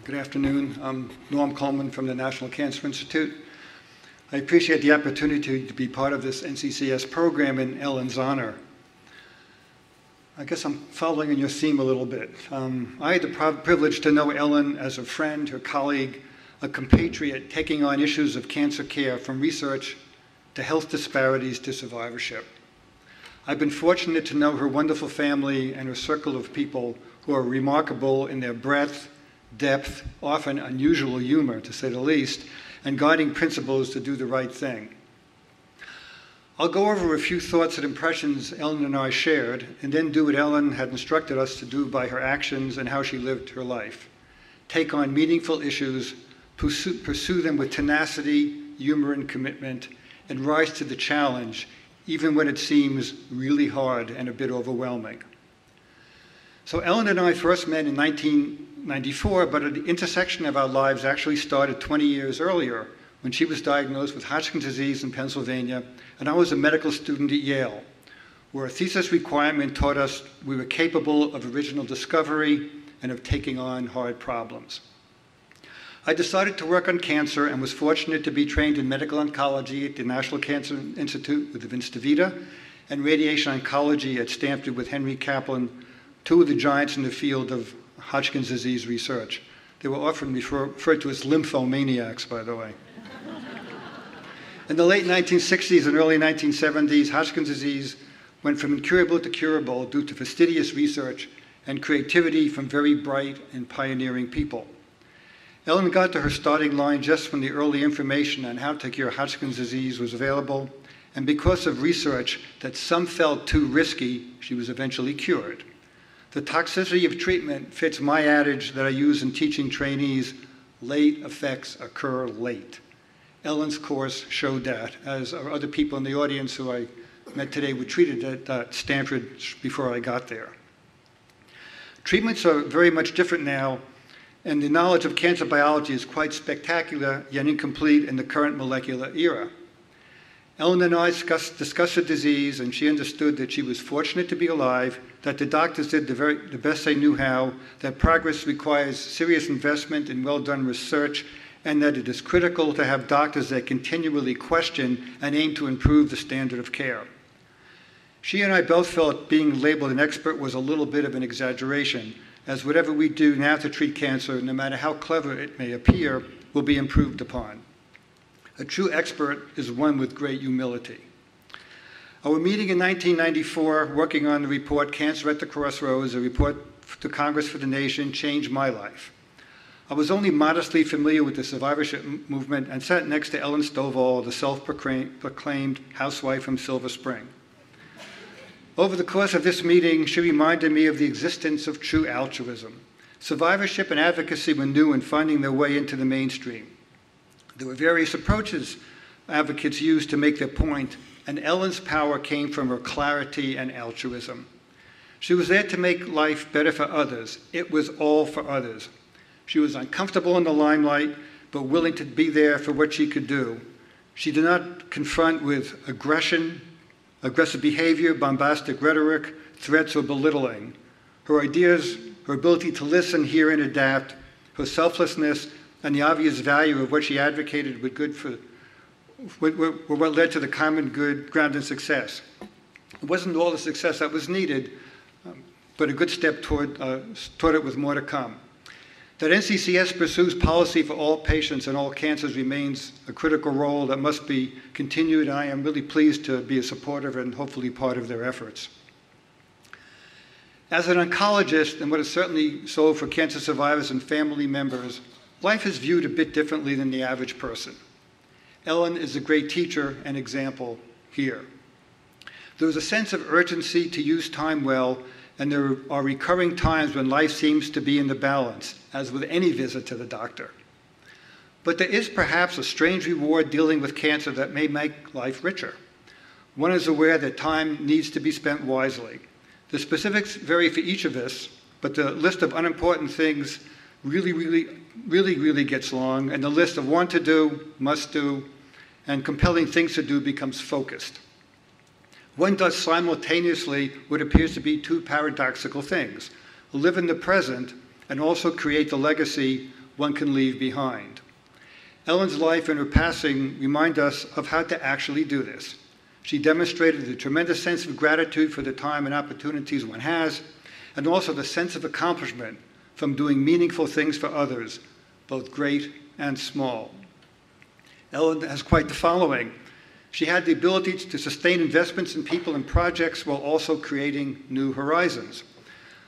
Good afternoon. I'm Norm Coleman from the National Cancer Institute. I appreciate the opportunity to be part of this NCCS program in Ellen's honor. I guess I'm following in your theme a little bit. I had the privilege to know Ellen as a friend, her colleague, a compatriot taking on issues of cancer care from research to health disparities to survivorship. I've been fortunate to know her wonderful family and her circle of people who are remarkable in their breadth, depth, often unusual humor, to say the least, and guiding principles to do the right thing. I'll go over a few thoughts and impressions Ellen and I shared, and then do what Ellen had instructed us to do by her actions and how she lived her life. Take on meaningful issues, pursue them with tenacity, humor, and commitment, and rise to the challenge, even when it seems really hard and a bit overwhelming. So Ellen and I first met in 1994, but at the intersection of our lives actually started 20 years earlier, when she was diagnosed with Hodgkin's disease in Pennsylvania, and I was a medical student at Yale, where a thesis requirement taught us we were capable of original discovery and of taking on hard problems. I decided to work on cancer and was fortunate to be trained in medical oncology at the National Cancer Institute with Vince DeVita and radiation oncology at Stanford with Henry Kaplan, two of the giants in the field of Hodgkin's disease research. They were often referred to as lymphomaniacs, by the way. In the late 1960s and early 1970s, Hodgkin's disease went from incurable to curable due to fastidious research and creativity from very bright and pioneering people. Ellen got to her starting line just when the early information on how to cure Hodgkin's disease was available, and because of research that some felt too risky, she was eventually cured. The toxicity of treatment fits my adage that I use in teaching trainees: late effects occur late. Ellen's course showed that, as are other people in the audience who I met today were treated at Stanford before I got there. Treatments are very much different now, and the knowledge of cancer biology is quite spectacular, yet incomplete in the current molecular era. Ellen and I discussed the disease, and she understood that she was fortunate to be alive, that the doctors did the best they knew how, that progress requires serious investment in well-done research, and that it is critical to have doctors that continually question and aim to improve the standard of care. She and I both felt being labeled an expert was a little bit of an exaggeration, as whatever we do now to treat cancer, no matter how clever it may appear, will be improved upon. A true expert is one with great humility. Our meeting in 1994, working on the report Cancer at the Crossroads, a report to Congress for the Nation, changed my life. I was only modestly familiar with the survivorship movement and sat next to Ellen Stovall, the self-proclaimed housewife from Silver Spring. Over the course of this meeting, she reminded me of the existence of true altruism. Survivorship and advocacy were new and finding their way into the mainstream. There were various approaches advocates used to make their point, and Ellen's power came from her clarity and altruism. She was there to make life better for others. It was all for others. She was uncomfortable in the limelight, but willing to be there for what she could do. She did not confront with aggressive behavior, bombastic rhetoric, threats, or belittling. Her ideas, her ability to listen, hear, and adapt, her selflessness, and the obvious value of what she advocated were what led to the common good ground in success. It wasn't all the success that was needed, but a good step toward it with more to come. That NCCS pursues policy for all patients and all cancers remains a critical role that must be continued, and I am really pleased to be a supporter and hopefully part of their efforts. As an oncologist, and what is certainly so for cancer survivors and family members, life is viewed a bit differently than the average person. Ellen is a great teacher and example here. There is a sense of urgency to use time well, and there are recurring times when life seems to be in the balance, as with any visit to the doctor. But there is perhaps a strange reward dealing with cancer that may make life richer. One is aware that time needs to be spent wisely. The specifics vary for each of us, but the list of unimportant things really gets long, and the list of want to do, must do, and compelling things to do becomes focused. One does simultaneously what appears to be two paradoxical things: live in the present and also create the legacy one can leave behind. Ellen's life and her passing remind us of how to actually do this. She demonstrated a tremendous sense of gratitude for the time and opportunities one has, and also the sense of accomplishment from doing meaningful things for others, both great and small. Ellen has quite the following. She had the ability to sustain investments in people and projects while also creating new horizons.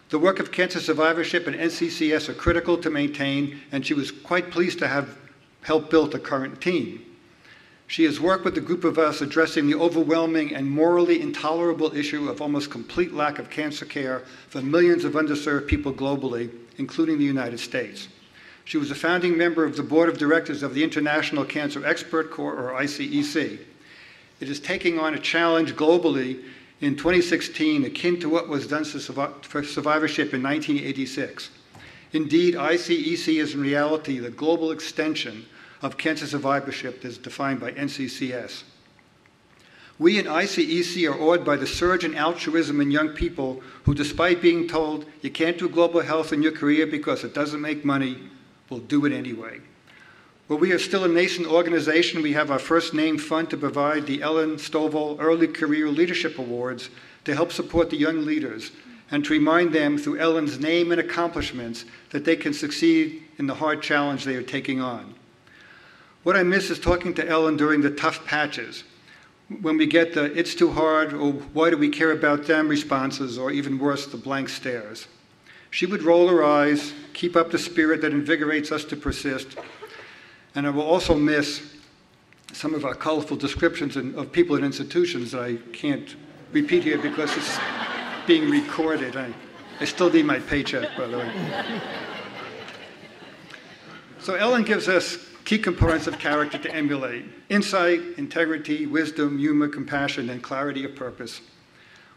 The work of cancer survivorship and NCCS are critical to maintain, and she was quite pleased to have helped build the current team. She has worked with a group of us addressing the overwhelming and morally intolerable issue of almost complete lack of cancer care for millions of underserved people globally, including the United States. She was a founding member of the Board of Directors of the International Cancer Expert Corps, or ICEC. It is taking on a challenge globally in 2016 akin to what was done for survivorship in 1986. Indeed, ICEC is in reality the global extension of cancer survivorship as defined by NCCS. We in ICEC are awed by the surge in altruism in young people who, despite being told you can't do global health in your career because it doesn't make money, will do it anyway. While we are still a nascent organization, we have our first named fund to provide the Ellen Stovall Early Career Leadership Awards to help support the young leaders and to remind them through Ellen's name and accomplishments that they can succeed in the hard challenge they are taking on. What I miss is talking to Ellen during the tough patches, when we get the "it's too hard" or "why do we care about them" responses, or even worse, the blank stares. She would roll her eyes, keep up the spirit that invigorates us to persist, and I will also miss some of our colorful descriptions of people in institutions that I can't repeat here because it's being recorded. I still need my paycheck, by the way. So Ellen gives us key components of character to emulate: insight, integrity, wisdom, humor, compassion, and clarity of purpose.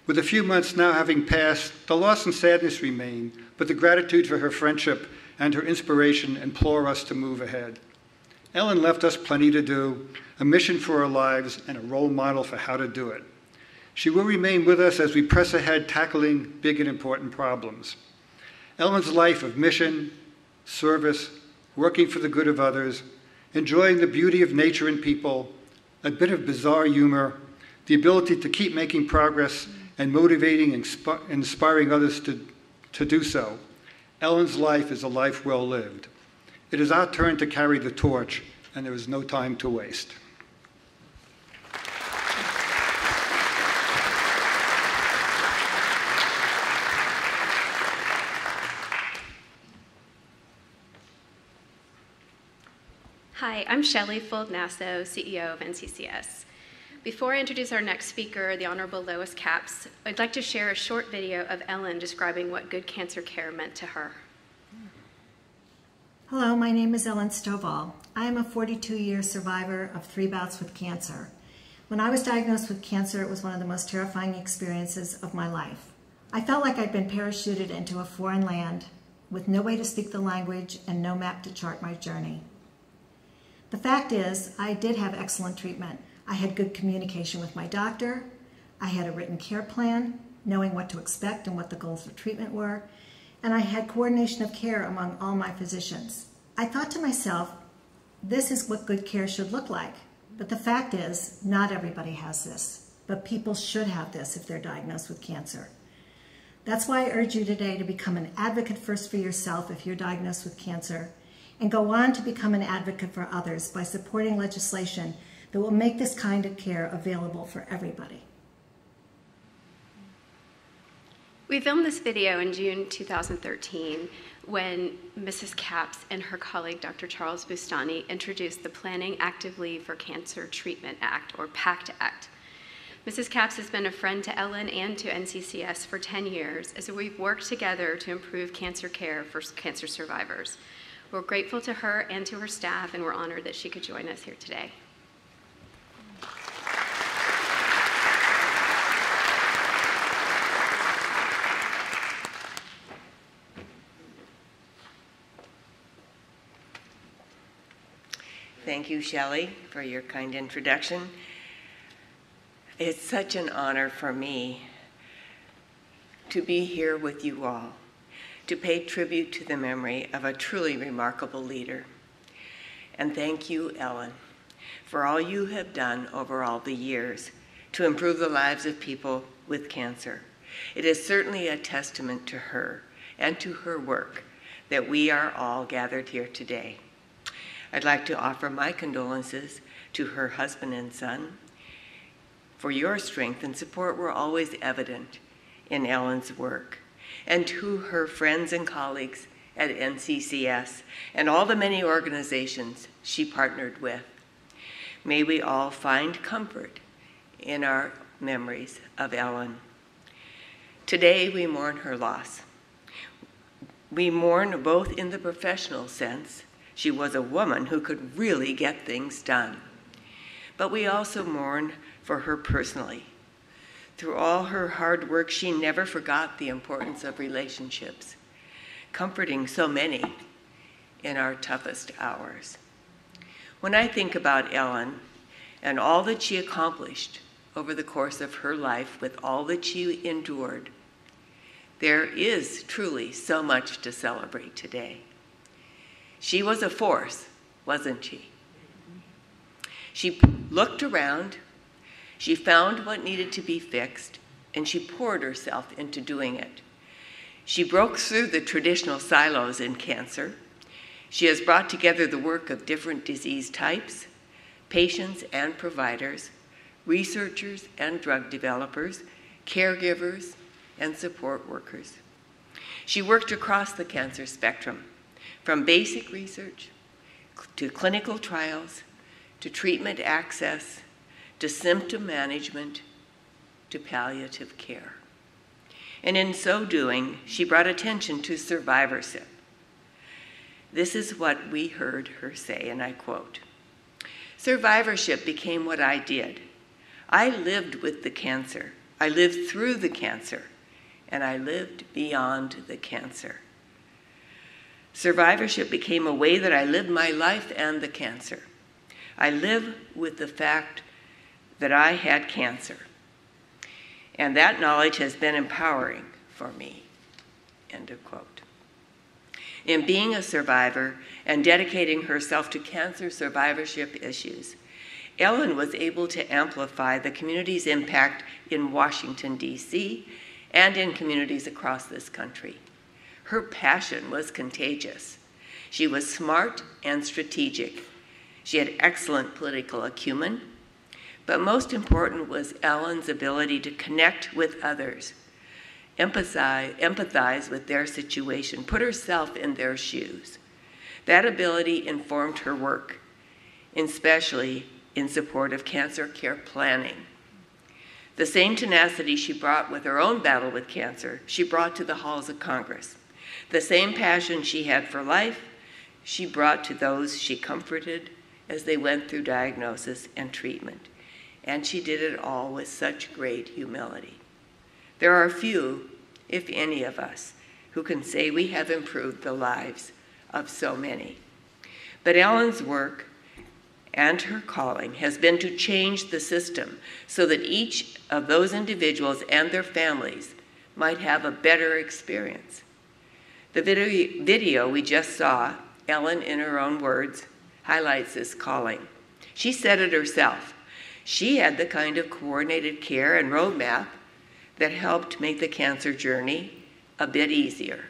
With a few months now having passed, the loss and sadness remain, but the gratitude for her friendship and her inspiration implore us to move ahead. Ellen left us plenty to do, a mission for our lives, and a role model for how to do it. She will remain with us as we press ahead tackling big and important problems. Ellen's life of mission, service, working for the good of others, enjoying the beauty of nature and people, a bit of bizarre humor, the ability to keep making progress and motivating and inspiring others to do so. Ellen's life is a life well lived. It is our turn to carry the torch, and there is no time to waste. Hi, I'm Shelley Fold-Nasso, CEO of NCCS. Before I introduce our next speaker, the Honorable Lois Capps, I'd like to share a short video of Ellen describing what good cancer care meant to her. Hello, my name is Ellen Stovall. I am a 42-year survivor of 3 bouts with cancer. When I was diagnosed with cancer, it was one of the most terrifying experiences of my life. I felt like I'd been parachuted into a foreign land with no way to speak the language and no map to chart my journey. The fact is, I did have excellent treatment. I had good communication with my doctor. I had a written care plan, knowing what to expect and what the goals of treatment were. And I had coordination of care among all my physicians. I thought to myself, this is what good care should look like. But the fact is, not everybody has this. But people should have this if they're diagnosed with cancer. That's why I urge you today to become an advocate first for yourself if you're diagnosed with cancer, and go on to become an advocate for others by supporting legislation that will make this kind of care available for everybody. We filmed this video in June 2013 when Mrs. Capps and her colleague, Dr. Charles Bustani, introduced the Planning Active Leave for Cancer Treatment Act, or PACT Act. Mrs. Capps has been a friend to Ellen and to NCCS for 10 years as we've worked together to improve cancer care for cancer survivors. We're grateful to her and to her staff, and we're honored that she could join us here today. Thank you, Shelley, for your kind introduction. It's such an honor for me to be here with you all, to pay tribute to the memory of a truly remarkable leader. And thank you, Ellen, for all you have done over all the years to improve the lives of people with cancer. It is certainly a testament to her and to her work that we are all gathered here today. I'd like to offer my condolences to her husband and son, for your strength and support were always evident in Ellen's work, and to her friends and colleagues at NCCS and all the many organizations she partnered with. May we all find comfort in our memories of Ellen. Today we mourn her loss. We mourn both in the professional sense. She was a woman who could really get things done. But we also mourn for her personally. Through all her hard work, she never forgot the importance of relationships, comforting so many in our toughest hours. When I think about Ellen and all that she accomplished over the course of her life with all that she endured, there is truly so much to celebrate today. She was a force, wasn't she? She looked around, she found what needed to be fixed, and she poured herself into doing it. She broke through the traditional silos in cancer. She has brought together the work of different disease types, patients and providers, researchers and drug developers, caregivers, and support workers. She worked across the cancer spectrum, from basic research to clinical trials, to treatment access, to symptom management, to palliative care. And in so doing, she brought attention to survivorship. This is what we heard her say, and I quote, "Survivorship became what I did. I lived with the cancer. I lived through the cancer, and I lived beyond the cancer. Survivorship became a way that I lived my life and the cancer. I live with the fact that I had cancer, and that knowledge has been empowering for me," end of quote. In being a survivor and dedicating herself to cancer survivorship issues, Ellen was able to amplify the community's impact in Washington, D.C., and in communities across this country. Her passion was contagious. She was smart and strategic. She had excellent political acumen, but most important was Ellen's ability to connect with others, empathize with their situation, put herself in their shoes. That ability informed her work, especially in support of cancer care planning. The same tenacity she brought with her own battle with cancer, she brought to the halls of Congress. The same passion she had for life, she brought to those she comforted as they went through diagnosis and treatment. And she did it all with such great humility. There are few, if any of us, who can say we have improved the lives of so many. But Ellen's work and her calling has been to change the system so that each of those individuals and their families might have a better experience. The video we just saw, Ellen, in her own words, highlights this calling. She said it herself. She had the kind of coordinated care and roadmap that helped make the cancer journey a bit easier.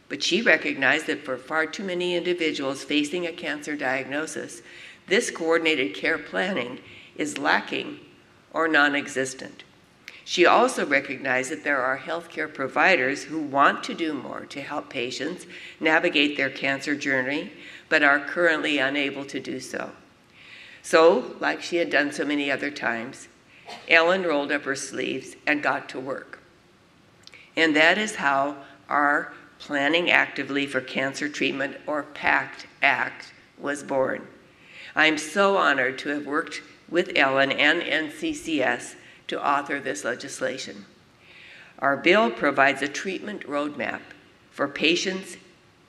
But she recognized that for far too many individuals facing a cancer diagnosis, this coordinated care planning is lacking or non-existent. She also recognized that there are healthcare providers who want to do more to help patients navigate their cancer journey, but are currently unable to do so. So, like she had done so many other times, Ellen rolled up her sleeves and got to work. And that is how our Planning Actively for Cancer Treatment, or PACT Act, was born. I'm so honored to have worked with Ellen and NCCS to author this legislation. Our bill provides a treatment roadmap for patients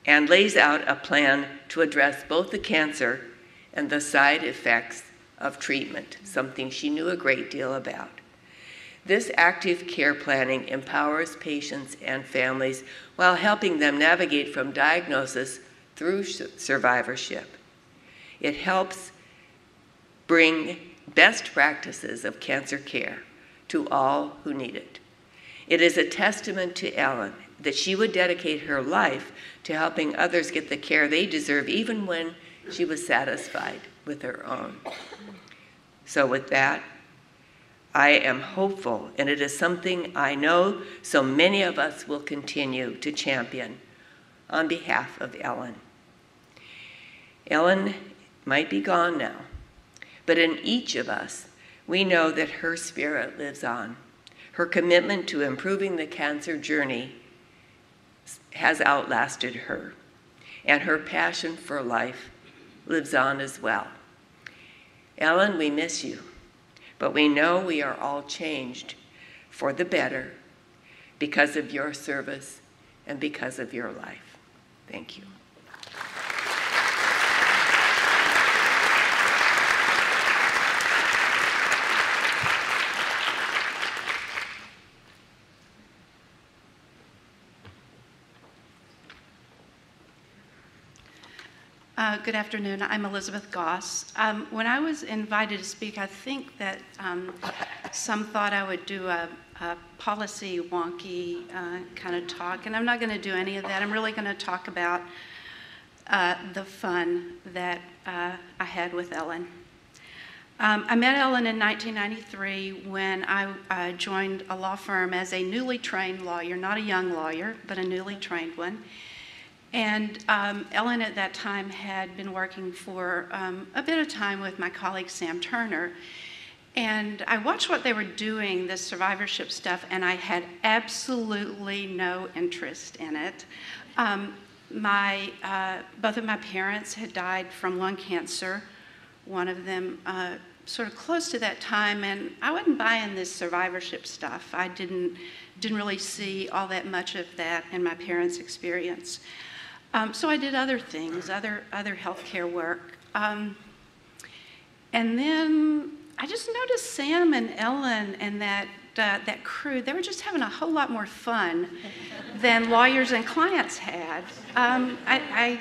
and lays out a plan to address both the cancer and the side effects of treatment, something she knew a great deal about. This active care planning empowers patients and families while helping them navigate from diagnosis through survivorship. It helps bring best practices of cancer care to all who need it. It is a testament to Ellen that she would dedicate her life to helping others get the care they deserve, even when she was satisfied with her own. So with that, I am hopeful, and it is something I know so many of us will continue to champion on behalf of Ellen. Ellen might be gone now, but in each of us, we know that her spirit lives on. Her commitment to improving the cancer journey has outlasted her, and her passion for life lives on as well. Ellen, we miss you, but we know we are all changed for the better because of your service and because of your life. Thank you. Good afternoon. I'm Elizabeth Goss. When I was invited to speak, I think that some thought I would do a policy wonky kind of talk, and I'm not going to do any of that. I'm really going to talk about the fun that I had with Ellen. I met Ellen in 1993 when I joined a law firm as a newly trained lawyer, not a young lawyer, but a newly trained one. And Ellen at that time had been working for a bit of time with my colleague Sam Turner. And I watched what they were doing, this survivorship stuff, and I had absolutely no interest in it. Both of my parents had died from lung cancer, one of them sort of close to that time, and I wasn't buying this survivorship stuff. I didn't really see all that much of that in my parents' experience. So I did other things, other healthcare work. And then I just noticed Sam and Ellen and that crew, they were just having a whole lot more fun than lawyers and clients had. I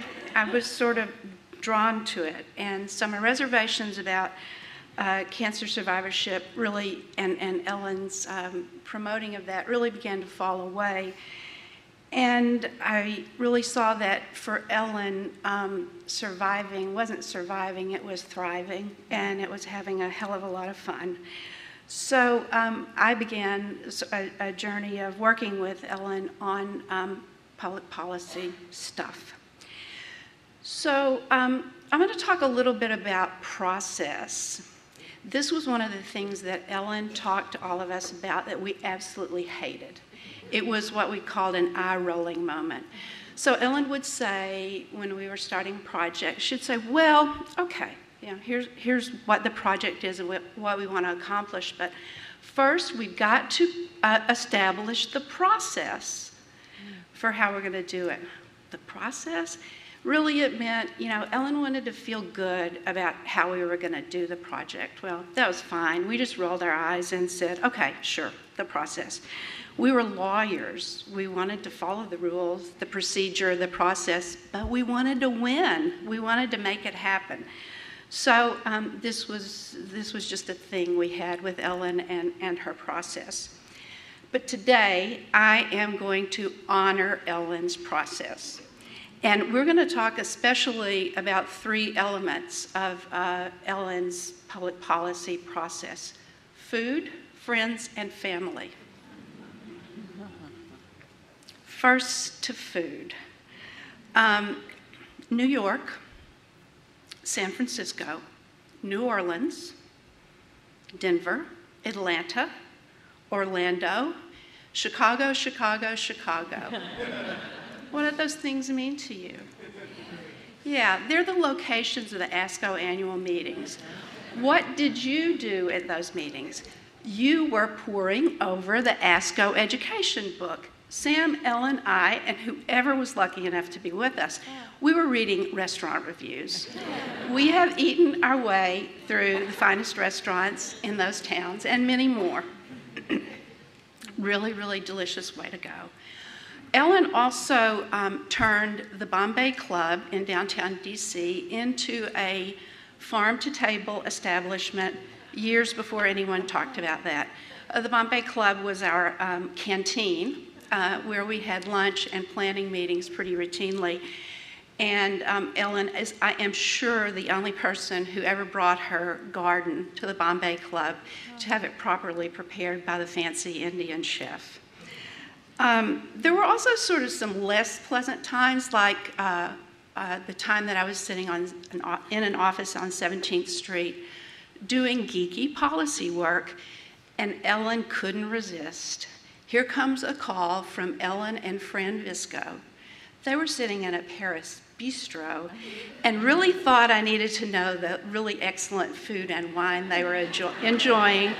was sort of drawn to it. And so my reservations about cancer survivorship really, and Ellen's promoting of that really began to fall away. And I really saw that for Ellen, surviving wasn't surviving, it was thriving, and it was having a hell of a lot of fun. So I began a journey of working with Ellen on public policy stuff. So I'm going to talk a little bit about process. This was one of the things that Ellen talked to all of us about that we absolutely hated. It was what we called an eye-rolling moment. So Ellen would say, when we were starting a project, she'd say, well, okay, here's what the project is and what we want to accomplish, but first we've got to establish the process for how we're going to do it. The process? Really it meant, Ellen wanted to feel good about how we were going to do the project. Well, that was fine. We just rolled our eyes and said, okay, sure, the process. We were lawyers. We wanted to follow the rules, the procedure, the process, but we wanted to win. We wanted to make it happen. So this was just a thing we had with Ellen and her process. But today, I am going to honor Ellen's process. And we're going to talk especially about 3 elements of Ellen's public policy process: food, friends, and family. First to food. New York, San Francisco, New Orleans, Denver, Atlanta, Orlando, Chicago, Chicago, Chicago. What do those things mean to you? Yeah, they're the locations of the ASCO annual meetings. What did you do at those meetings? You were poring over the ASCO education book. Sam, Ellen, I, and whoever was lucky enough to be with us, we were reading restaurant reviews. We have eaten our way through the finest restaurants in those towns and many more. Really, really delicious way to go. Ellen also turned the Bombay Club in downtown DC into a farm-to-table establishment years before anyone talked about that. The Bombay Club was our canteen where we had lunch and planning meetings pretty routinely. And Ellen is, I am sure, the only person who ever brought her garden to the Bombay Club to have it properly prepared by the fancy Indian chef. There were also sort of some less pleasant times, like the time that I was sitting in an office on 17th Street doing geeky policy work, and Ellen couldn't resist. Here comes a call from Ellen and Fran Visco. They were sitting in a Paris bistro and really thought I needed to know the really excellent food and wine they were enjoying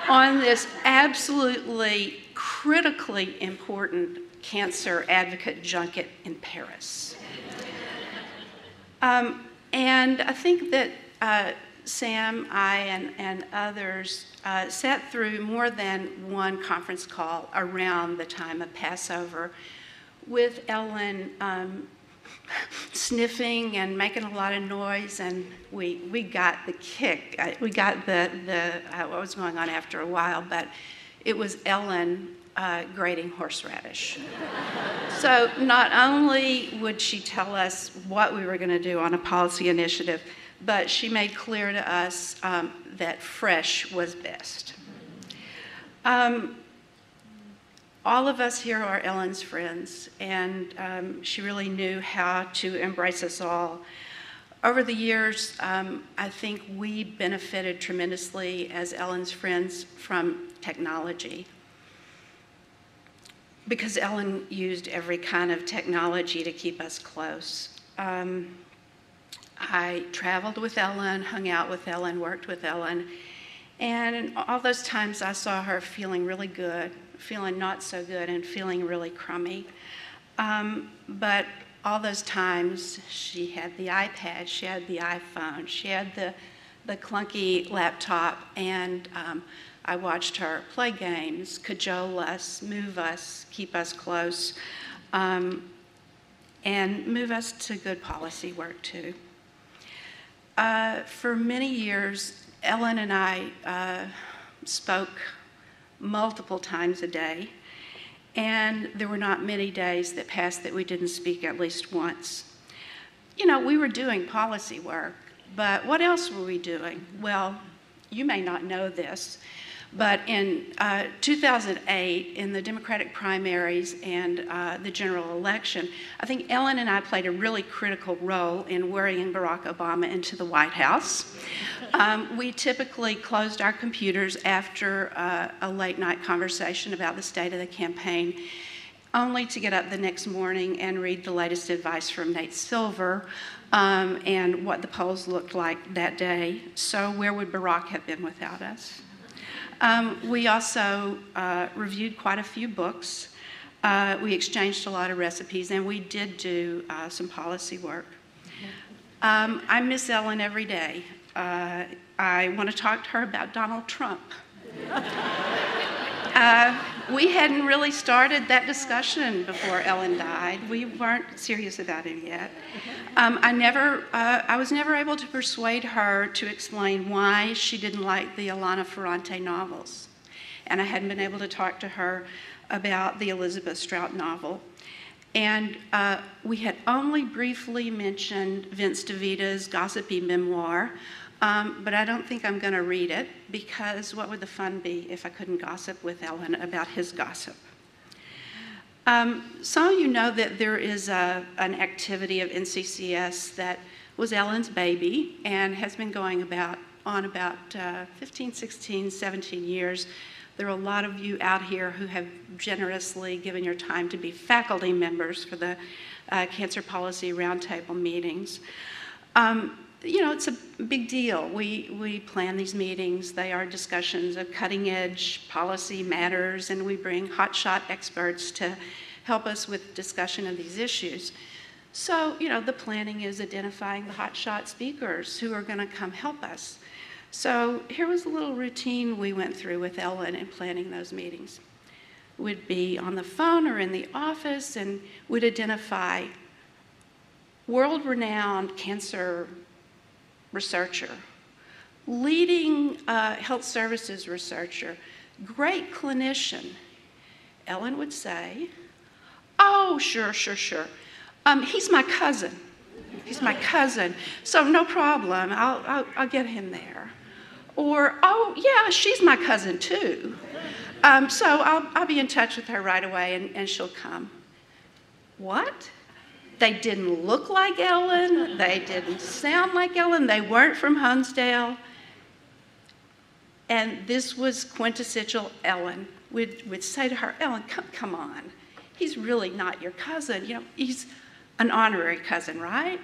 on this absolutely critically important cancer advocate junket in Paris. And I think that Sam, I, and others sat through more than one conference call around the time of Passover with Ellen sniffing and making a lot of noise, and we got the kick. We got the what was going on after a while, but it was Ellen grating horseradish. So not only would she tell us what we were going to do on a policy initiative, but she made clear to us that fresh was best. All of us here are Ellen's friends, and she really knew how to embrace us all. Over the years, I think we benefited tremendously as Ellen's friends from technology, because Ellen used every kind of technology to keep us close. I traveled with Ellen, hung out with Ellen, worked with Ellen, and all those times I saw her feeling really good, feeling not so good, and feeling really crummy. But all those times she had the iPad, she had the iPhone, she had the clunky laptop, and I watched her play games, cajole us, move us, keep us close, and move us to good policy work too. For many years, Ellen and I spoke multiple times a day, and there were not many days that passed that we didn't speak at least once. You know, we were doing policy work, but what else were we doing? Well, you may not know this, but in 2008, in the Democratic primaries and the general election, I think Ellen and I played a really critical role in worrying Barack Obama into the White House. We typically closed our computers after a late night conversation about the state of the campaign, only to get up the next morning and read the latest advice from Nate Silver and what the polls looked like that day. So where would Barack have been without us? We also reviewed quite a few books. We exchanged a lot of recipes, and we did do some policy work. I miss Ellen every day. I want to talk to her about Donald Trump. We hadn't really started that discussion before Ellen died. We weren't serious about him yet. I was never able to persuade her to explain why she didn't like the Elena Ferrante novels. And I hadn't been able to talk to her about the Elizabeth Strout novel. And we had only briefly mentioned Vince DeVita's gossipy memoir, but I don't think I'm going to read it, because what would the fun be if I couldn't gossip with Ellen about his gossip? Some of you know that there is an activity of NCCS that was Ellen's baby and has been going on about 15, 16, 17 years. There are a lot of you out here who have generously given your time to be faculty members for the Cancer Policy Roundtable meetings. You know, it's a big deal. We plan these meetings. They are discussions of cutting-edge policy matters, and we bring hotshot experts to help us with discussion of these issues. So, you know, the planning is identifying the hotshot speakers who are going to come help us. So here was a little routine we went through with Ellen in planning those meetings. would be on the phone or in the office and would identify world-renowned cancer researcher, leading health services researcher, great clinician. Ellen would say, "Oh, sure. He's my cousin. He's my cousin, so no problem. I'll get him there." Or, "Oh, yeah, she's my cousin too. So I'll be in touch with her right away and she'll come." What? They didn't look like Ellen. They didn't sound like Ellen. They weren't from Hunsdale. And this was quintessential Ellen. We'd say to her, "Ellen, come on. He's really not your cousin. You know, he's an honorary cousin, right?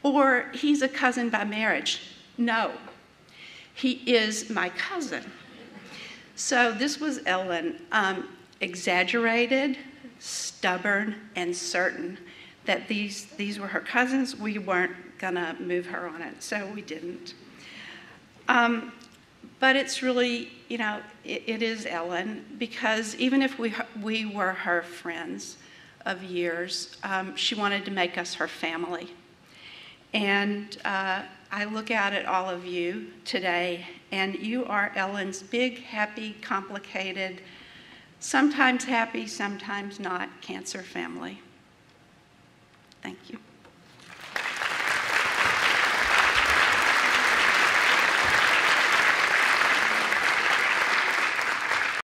Or he's a cousin by marriage." "No, he is my cousin." So this was Ellen, exaggerated, stubborn, and certain that these were her cousins. We weren't gonna move her on it, so we didn't. But it's really, you know, it is Ellen, because even if we were her friends of years, she wanted to make us her family. And I look out at all of you today, and you are Ellen's big, happy, complicated, sometimes happy, sometimes not cancer family.